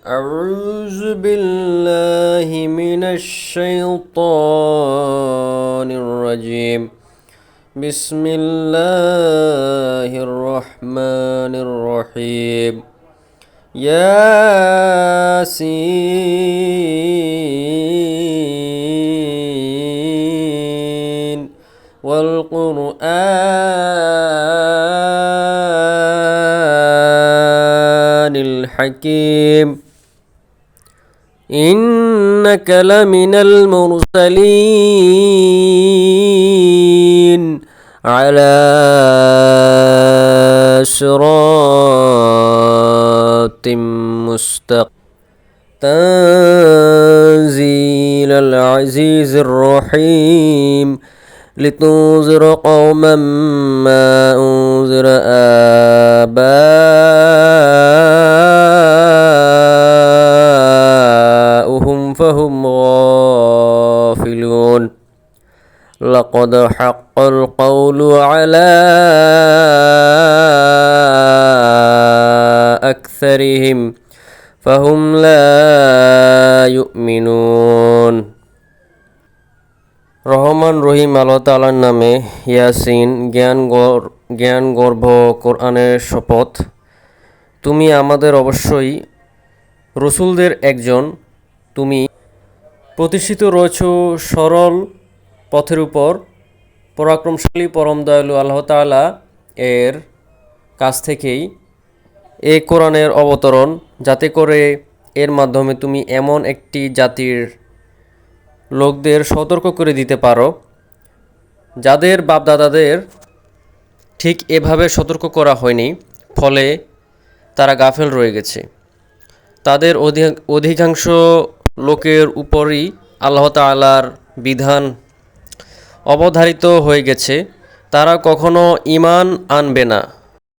أعوذ بالله من الشيطان الرجيم. بسم الله الرحمن الرحيم. ياسين والقرآن الحكيم إنك لمن المرسلين على صراط مستقيم تنزيل العزيز الرحيم لتنذر قوما ما أنذر آباؤهم فهم غافلون لقد حق القول على أكثرهم فهم لا يؤمنون। রহমান রহিম আল্লাহ তাআলার নামে। ইয়াসিন জ্ঞান গর্ভ কোরআনের শপথ। তুমি আমাদের অবশ্যই রসুলদের একজন, তুমি প্রতিষ্ঠিত রয়েছ সরল পথের উপর। পরাক্রমশালী পরম দয়ালু আল্লাহ তাআলা এর কাছ থেকেই এই কোরআনের অবতরণ, যাতে করে এর মাধ্যমে তুমি এমন একটি জাতির লোকদের সতর্ক করে দিতে পারো যাদের বাপদাদাদের ঠিক এভাবে সতর্ক করা হয়নি, ফলে তারা গাফেল রয়ে গেছে। তাদের অধিকাংশ লোকের উপরই আল্লাহ তাআলার বিধান অবধারিত হয়ে গেছে, তারা কখনো ঈমান আনবে না।